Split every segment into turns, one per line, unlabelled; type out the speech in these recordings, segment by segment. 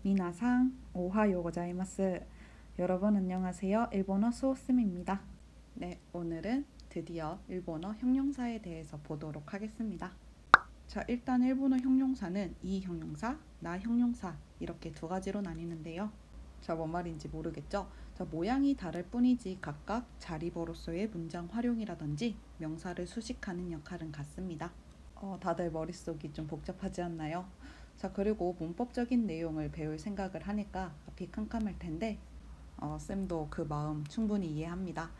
미나상 오하요 고자이마스. 여러분 안녕하세요. 일본어 수호쌤입니다. 네, 오늘은 드디어 일본어 형용사에 대해서 보도록 하겠습니다. 자, 일단 일본어 형용사는 이 형용사, 나 형용사 이렇게 두 가지로 나뉘는데요. 자, 뭔 말인지 모르겠죠? 자, 모양이 다를 뿐이지 각각 자리보로서의 문장 활용이라든지 명사를 수식하는 역할은 같습니다. 다들 머릿속이 좀 복잡하지 않나요? 자, 그리고 문법적인 내용을 배울 생각을 하니까 앞이 캄캄할 텐데 쌤도 그 마음 충분히 이해합니다.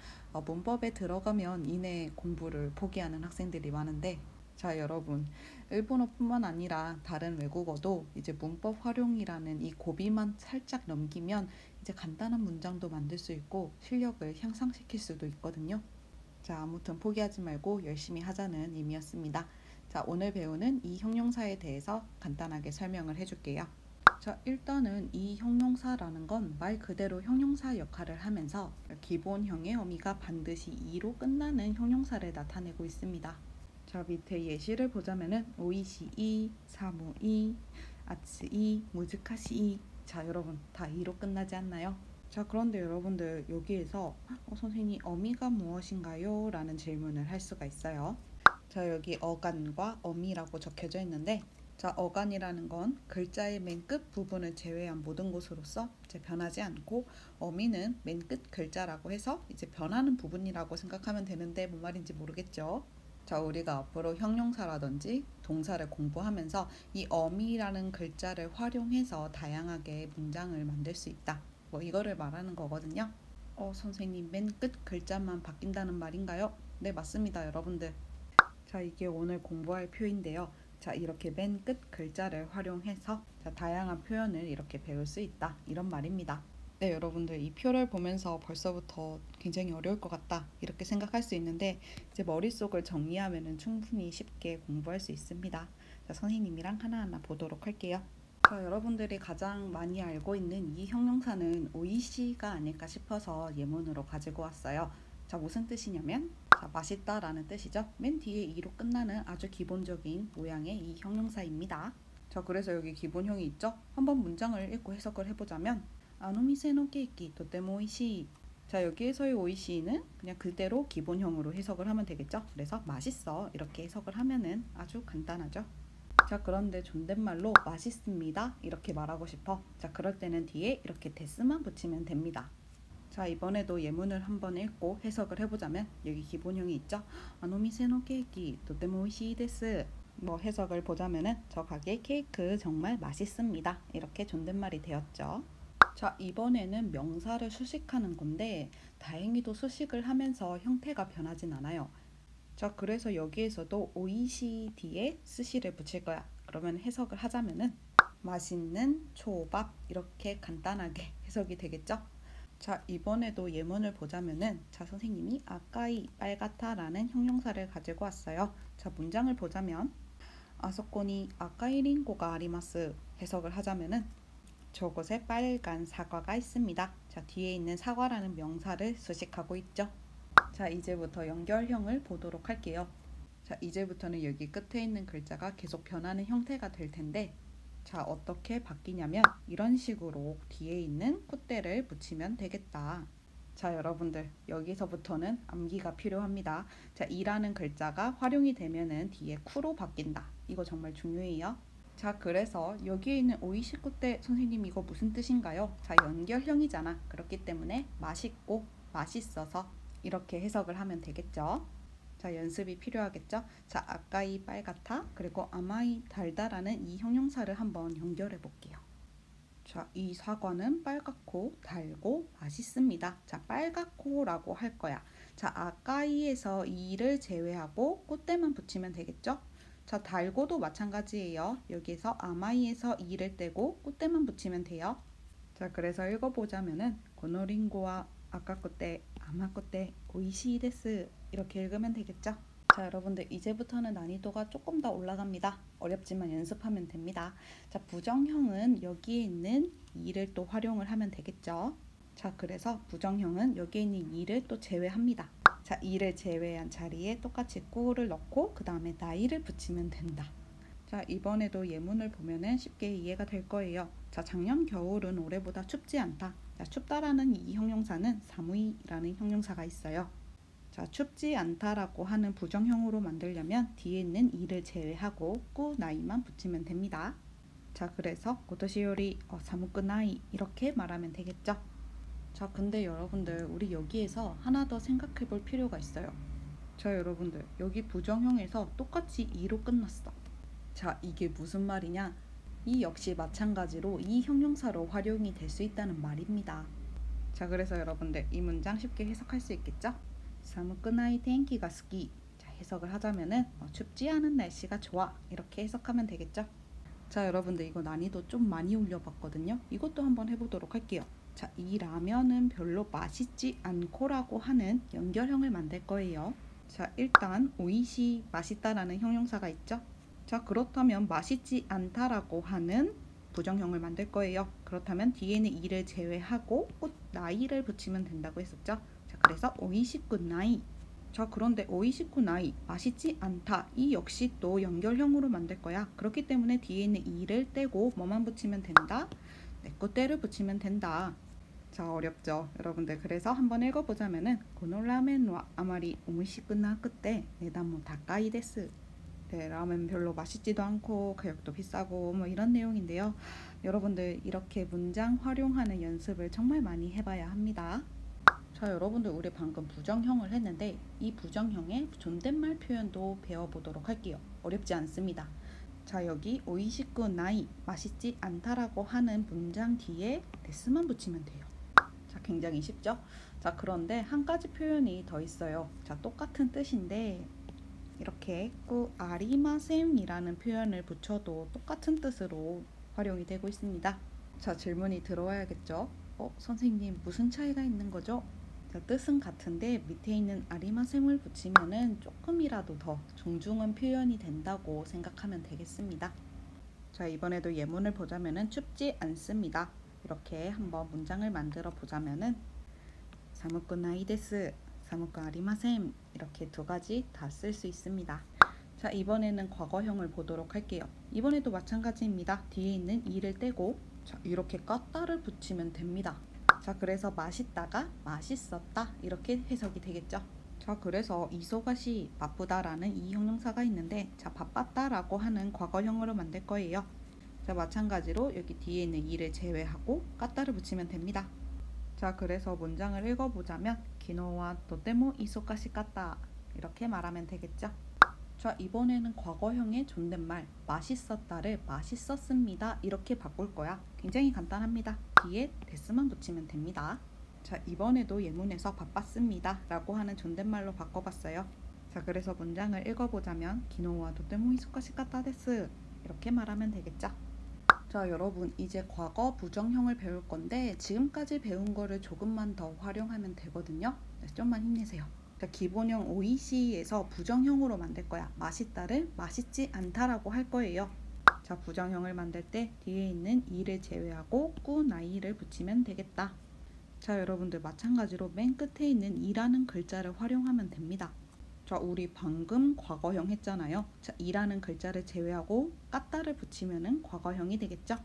문법에 들어가면 이내 공부를 포기하는 학생들이 많은데, 자, 여러분, 일본어뿐만 아니라 다른 외국어도 이제 문법 활용이라는 이 고비만 살짝 넘기면 이제 간단한 문장도 만들 수 있고 실력을 향상시킬 수도 있거든요. 자, 아무튼 포기하지 말고 열심히 하자는 의미였습니다. 자, 오늘 배우는 이 형용사에 대해서 간단하게 설명을 해줄게요. 자, 일단은 이 형용사라는 건 말 그대로 형용사 역할을 하면서 기본형의 어미가 반드시 이로 끝나는 형용사를 나타내고 있습니다. 자, 밑에 예시를 보자면은 오이시이, 사무이, 아츠이, 무즈카시이. 자, 여러분 다 이로 끝나지 않나요? 자, 그런데 여러분들 여기에서 선생님 어미가 무엇인가요? 라는 질문을 할 수가 있어요. 자, 여기 어간과 어미라고 적혀져 있는데, 자, 어간이라는 건 글자의 맨 끝 부분을 제외한 모든 것으로서 이제 변하지 않고, 어미는 맨 끝 글자라고 해서 이제 변하는 부분이라고 생각하면 되는데 뭔 말인지 모르겠죠? 자, 우리가 앞으로 형용사라든지 동사를 공부하면서 이 어미라는 글자를 활용해서 다양하게 문장을 만들 수 있다. 뭐 이거를 말하는 거거든요. 선생님 맨 끝 글자만 바뀐다는 말인가요? 네, 맞습니다, 여러분들. 자, 이게 오늘 공부할 표인데요. 자, 이렇게 맨 끝 글자를 활용해서 다양한 표현을 이렇게 배울 수 있다. 이런 말입니다. 네, 여러분들 이 표를 보면서 벌써부터 굉장히 어려울 것 같다. 이렇게 생각할 수 있는데 이제 머릿속을 정리하면 충분히 쉽게 공부할 수 있습니다. 자, 선생님이랑 하나하나 보도록 할게요. 자, 여러분들이 가장 많이 알고 있는 이 형용사는 오이시가 아닐까 싶어서 예문으로 가지고 왔어요. 자, 무슨 뜻이냐면 자, 맛있다라는 뜻이죠. 맨 뒤에 이로 끝나는 아주 기본적인 모양의 이 형용사입니다. 자, 그래서 여기 기본형이 있죠. 한번 문장을 읽고 해석을 해보자면 아노미세노 케이키 또테모 오이시. 자, 여기에서의 오이시는 그냥 그대로 기본형으로 해석을 하면 되겠죠. 그래서 맛있어 이렇게 해석을 하면은 아주 간단하죠. 자, 그런데 존댓말로 맛있습니다 이렇게 말하고 싶어. 자, 그럴 때는 뒤에 이렇게 데스만 붙이면 됩니다. 자, 이번에도 예문을 한번 읽고 해석을 해보자면 여기 기본형이 있죠. 아노미세노 케이키 또테모 오이시 데스. 뭐 해석을 보자면은 저 가게 케이크 정말 맛있습니다 이렇게 존댓말이 되었죠. 자, 이번에는 명사를 수식하는 건데 다행히도 수식을 하면서 형태가 변하진 않아요. 자, 그래서 여기에서도 오이시 뒤에 스시를 붙일 거야. 그러면 해석을 하자면은 맛있는 초밥 이렇게 간단하게 해석이 되겠죠? 자, 이번에도 예문을 보자면은 자, 선생님이 아까이 빨갛다라는 형용사를 가지고 왔어요. 자, 문장을 보자면 아소코니 아까이 링고가 아리마스. 해석을 하자면은 저곳에 빨간 사과가 있습니다. 자, 뒤에 있는 사과라는 명사를 수식하고 있죠. 자, 이제부터 연결형을 보도록 할게요. 자, 이제부터는 여기 끝에 있는 글자가 계속 변하는 형태가 될 텐데, 자, 어떻게 바뀌냐면 이런 식으로 뒤에 있는 콧대를 붙이면 되겠다. 자, 여러분들 여기서부터는 암기가 필요합니다. 자, 이라는 글자가 활용이 되면은 뒤에 쿠로 바뀐다. 이거 정말 중요해요. 자, 그래서 여기에 있는 오이시쿠 때 선생님 이거 무슨 뜻인가요? 자, 연결형이잖아. 그렇기 때문에 맛있고 맛있어서 이렇게 해석을 하면 되겠죠. 자, 연습이 필요하겠죠. 자, 아까이 빨갛다 그리고 아마이 달다라는 이 형용사를 한번 연결해 볼게요. 자, 이 사과는 빨갛고 달고 맛있습니다. 자, 빨갛고라고 할 거야. 자, 아까이에서 이를 제외하고 꽃대만 붙이면 되겠죠. 자, 달고도 마찬가지예요. 여기서 아마이에서 이를 떼고 꽃대만 붙이면 돼요. 자, 그래서 읽어보자면은 고노링고와 아까꽃대 아마꽃대 오이시이 데스 이렇게 읽으면 되겠죠. 자, 여러분들 이제부터는 난이도가 조금 더 올라갑니다. 어렵지만 연습하면 됩니다. 자, 부정형은 여기에 있는 이를 또 활용을 하면 되겠죠. 자, 그래서 부정형은 여기에 있는 이를 또 제외합니다. 자, 이를 제외한 자리에 똑같이 꾸를 넣고 그 다음에 나이를 붙이면 된다. 자, 이번에도 예문을 보면은 쉽게 이해가 될 거예요. 자, 작년 겨울은 올해보다 춥지 않다. 자, 춥다라는 이 형용사는 사무이라는 형용사가 있어요. 자, 춥지 않다라고 하는 부정형으로 만들려면 뒤에 있는 이를 제외하고 꾸 나이만 붙이면 됩니다. 자, 그래서 고토시 요리 사무쿠 나이 이렇게 말하면 되겠죠. 자, 근데 여러분들 우리 여기에서 하나 더 생각해 볼 필요가 있어요. 자, 여러분들 여기 부정형에서 똑같이 이로 끝났어. 자, 이게 무슨 말이냐? 이 역시 마찬가지로 이 형용사로 활용이 될 수 있다는 말입니다. 자, 그래서 여러분들 이 문장 쉽게 해석할 수 있겠죠? 사무쿠나이 텐키가 스키. 자, 해석을 하자면은 춥지 않은 날씨가 좋아 이렇게 해석하면 되겠죠? 자, 여러분들 이거 난이도 좀 많이 올려봤거든요. 이것도 한번 해보도록 할게요. 자, 이 라면은 별로 맛있지 않고라고 하는 연결형을 만들 거예요. 자, 일단 오이시 맛있다라는 형용사가 있죠. 자, 그렇다면 맛있지 않다라고 하는 부정형을 만들 거예요. 그렇다면 뒤에는 이를 제외하고 꼭 나이를 붙이면 된다고 했었죠. 자, 그래서 오이시쿠 나이. 자, 그런데 오이시쿠 나이 맛있지 않다 이 역시 또 연결형으로 만들 거야. 그렇기 때문에 뒤에 있는 이를 떼고 뭐만 붙이면 된다? 내꺼때를 붙이면 된다. 자, 어렵죠 여러분들. 그래서 한번 읽어보자면은 고노 라멘와 아마리 오이시쿠 나쿠테 네단모 다카이 데스. 네, 라면 별로 맛있지도 않고 가격도 비싸고 뭐 이런 내용인데요. 여러분들 이렇게 문장 활용하는 연습을 정말 많이 해봐야 합니다. 자, 여러분들 우리 방금 부정형을 했는데 이 부정형의 존댓말 표현도 배워보도록 할게요. 어렵지 않습니다. 자, 여기 오이시쿠 나이 맛있지 않다라고 하는 문장 뒤에 데스만 붙이면 돼요. 자, 굉장히 쉽죠? 자, 그런데 한 가지 표현이 더 있어요. 자, 똑같은 뜻인데 이렇게 꾸 아리마셈이라는 표현을 붙여도 똑같은 뜻으로 활용이 되고 있습니다. 자, 질문이 들어와야겠죠? 선생님 무슨 차이가 있는 거죠? 자, 뜻은 같은데 밑에 있는 아리마셈을 붙이면은 조금이라도 더 존중은 표현이 된다고 생각하면 되겠습니다. 자, 이번에도 예문을 보자면은 춥지 않습니다. 이렇게 한번 문장을 만들어 보자면은 사무쿠 나이 데스, 사무쿠 아리마셈 이렇게 두 가지 다 쓸 수 있습니다. 자, 이번에는 과거형을 보도록 할게요. 이번에도 마찬가지입니다. 뒤에 있는 이를 떼고 자, 이렇게 까따를 붙이면 됩니다. 자, 그래서 맛있다가 맛있었다 이렇게 해석이 되겠죠. 자, 그래서 이소가시 바쁘다라는 이 형용사가 있는데 자, 바빴다라고 하는 과거형으로 만들 거예요. 자, 마찬가지로 여기 뒤에 있는 이를 제외하고 까따를 붙이면 됩니다. 자, 그래서 문장을 읽어보자면 기노와 또테모 이소가시 까따 이렇게 말하면 되겠죠. 자, 이번에는 과거형의 존댓말 맛있었다를 맛있었습니다 이렇게 바꿀 거야. 굉장히 간단합니다. 뒤에 데스만 붙이면 됩니다. 자, 이번에도 예문에서 바빴습니다 라고 하는 존댓말로 바꿔봤어요. 자, 그래서 문장을 읽어보자면 기노와 또테모 이소가시 까따 데스 이렇게 말하면 되겠죠. 자, 여러분 이제 과거 부정형을 배울 건데 지금까지 배운 거를 조금만 더 활용하면 되거든요. 네, 좀만 힘내세요. 자, 기본형 오이시에서 부정형으로 만들 거야. 맛있다를 맛있지 않다라고 할 거예요. 자, 부정형을 만들 때 뒤에 있는 이를 제외하고 꾸 나이를 붙이면 되겠다. 자, 여러분들 마찬가지로 맨 끝에 있는 이라는 글자를 활용하면 됩니다. 자, 우리 방금 과거형 했잖아요. 자, 이라는 글자를 제외하고 까따를 붙이면은 과거형이 되겠죠.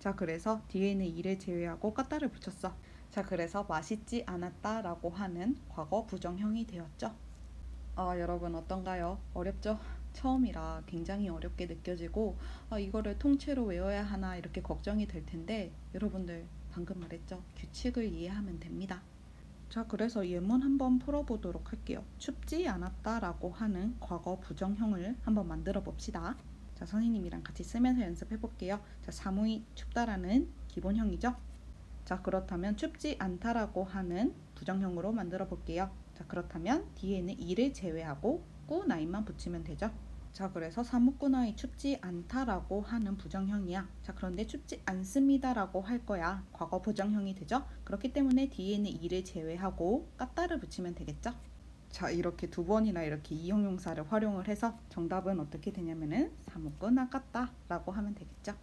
자, 그래서 뒤에는 이를 제외하고 까따를 붙였어. 자, 그래서 맛있지 않았다 라고 하는 과거 부정형이 되었죠. 여러분 어떤가요? 어렵죠? 처음이라 굉장히 어렵게 느껴지고 이거를 통째로 외워야 하나 이렇게 걱정이 될 텐데 여러분들 방금 말했죠? 규칙을 이해하면 됩니다. 자, 그래서 예문 한번 풀어보도록 할게요. 춥지 않았다 라고 하는 과거 부정형을 한번 만들어 봅시다. 자, 선생님이랑 같이 쓰면서 연습해 볼게요. 자, 사무이 춥다라는 기본형이죠. 자, 그렇다면 춥지 않다라고 하는 부정형으로 만들어 볼게요. 자, 그렇다면 뒤에는 이를 제외하고 꾸 나이만 붙이면 되죠. 자, 그래서 사무쿠 나이 춥지 않다라고 하는 부정형이야. 자, 그런데 춥지 않습니다라고 할 거야. 과거 부정형이 되죠. 그렇기 때문에 뒤에는 이를 제외하고 까따를 붙이면 되겠죠. 자, 이렇게 두 번이나 이렇게 이 형용사를 활용을 해서 정답은 어떻게 되냐면은 사무쿠 나까따라고 하면 되겠죠.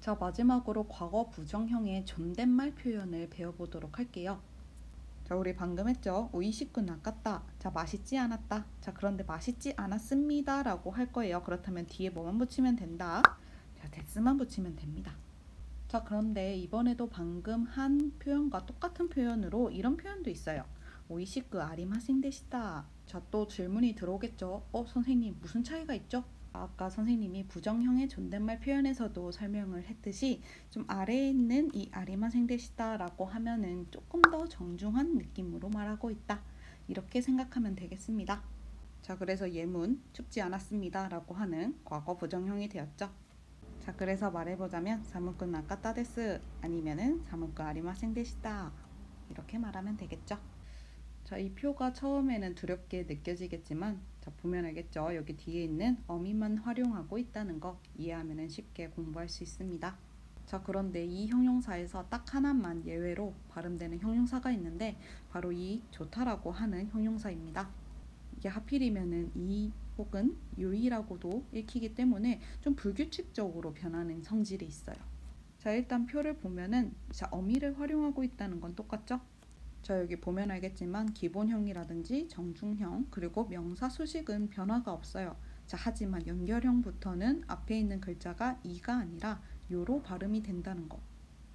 자, 마지막으로 과거 부정형의 존댓말 표현을 배워보도록 할게요. 자, 우리 방금 했죠? 오이시쿠 나까따. 자, 맛있지 않았다. 자, 그런데 맛있지 않았습니다 라고 할 거예요. 그렇다면 뒤에 뭐만 붙이면 된다? 자, 데스만 붙이면 됩니다. 자, 그런데 이번에도 방금 한 표현과 똑같은 표현으로 이런 표현도 있어요. 오이시크 아리마생 데시다. 자, 또 질문이 들어오겠죠. 선생님, 무슨 차이가 있죠? 아까 선생님이 부정형의 존댓말 표현에서도 설명을 했듯이 좀 아래에 있는 이 아리마생 데시다라고 하면은 조금 더 정중한 느낌으로 말하고 있다. 이렇게 생각하면 되겠습니다. 자, 그래서 예문 춥지 않았습니다 라고 하는 과거 부정형이 되었죠. 자, 그래서 말해보자면 사무꾼 나까따 데스 아니면은 사무꾼 아리마생 데시다 이렇게 말하면 되겠죠. 자, 이 표가 처음에는 두렵게 느껴지겠지만 자, 보면 알겠죠. 여기 뒤에 있는 어미만 활용하고 있다는 거 이해하면 쉽게 공부할 수 있습니다. 자, 그런데 이 형용사에서 딱 하나만 예외로 발음되는 형용사가 있는데 바로 이 좋다라고 하는 형용사입니다. 이게 하필이면은 이 혹은 요이라고도 읽히기 때문에 좀 불규칙적으로 변하는 성질이 있어요. 자, 일단 표를 보면은 자, 어미를 활용하고 있다는 건 똑같죠? 자, 여기 보면 알겠지만 기본형이라든지 정중형 그리고 명사 수식은 변화가 없어요. 자, 하지만 연결형부터는 앞에 있는 글자가 이가 아니라 요로 발음이 된다는 거.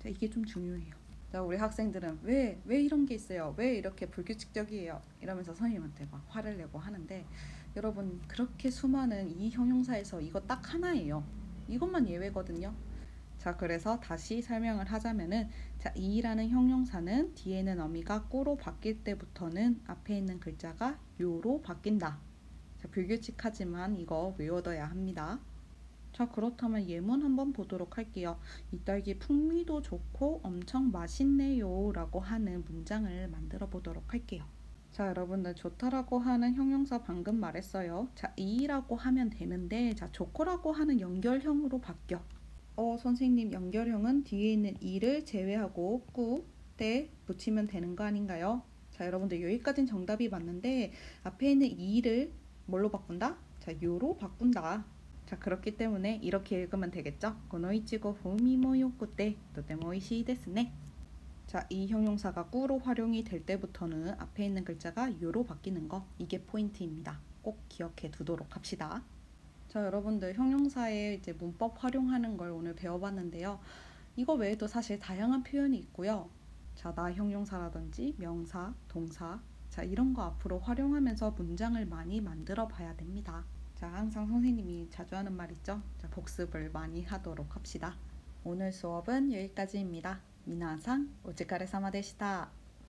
자, 이게 좀 중요해요. 자, 우리 학생들은 왜 이런 게 있어요? 왜 이렇게 불규칙적이에요? 이러면서 선생님한테 막 화를 내고 하는데 여러분, 그렇게 수많은 이 형용사에서 이거 딱 하나예요. 이것만 예외거든요. 자, 그래서 다시 설명을 하자면은 자, 이라는 형용사는 뒤에는 어미가 꾸로 바뀔 때부터는 앞에 있는 글자가 요로 바뀐다. 자, 불규칙하지만 이거 외워둬야 합니다. 자, 그렇다면 예문 한번 보도록 할게요. 이 딸기 풍미도 좋고 엄청 맛있네요 라고 하는 문장을 만들어 보도록 할게요. 자, 여러분들 좋다라고 하는 형용사 방금 말했어요. 자, 이라고 하면 되는데 자, 좋고라고 하는 연결형으로 바뀌어. 선생님, 연결형은 뒤에 있는 이를 제외하고 꾸, 때 붙이면 되는 거 아닌가요? 자, 여러분들 여기까지는 정답이 맞는데 앞에 있는 이를 뭘로 바꾼다? 자, 요로 바꾼다. 자, 그렇기 때문에 이렇게 읽으면 되겠죠? 고노이치고 후미모 요코테 또테모 오이시이 데스네. 자, 이 형용사가 꾸로 활용이 될 때부터는 앞에 있는 글자가 요로 바뀌는 거, 이게 포인트입니다. 꼭 기억해 두도록 합시다. 자, 여러분들 형용사의 이제 문법 활용하는 걸 오늘 배워봤는데요. 이거 외에도 사실 다양한 표현이 있고요. 자, 나 형용사라든지 명사, 동사, 자, 이런 거 앞으로 활용하면서 문장을 많이 만들어 봐야 됩니다. 자, 항상 선생님이 자주 하는 말 있죠? 자, 복습을 많이 하도록 합시다. 오늘 수업은 여기까지입니다. 미나상 오츠카레사마 데시타.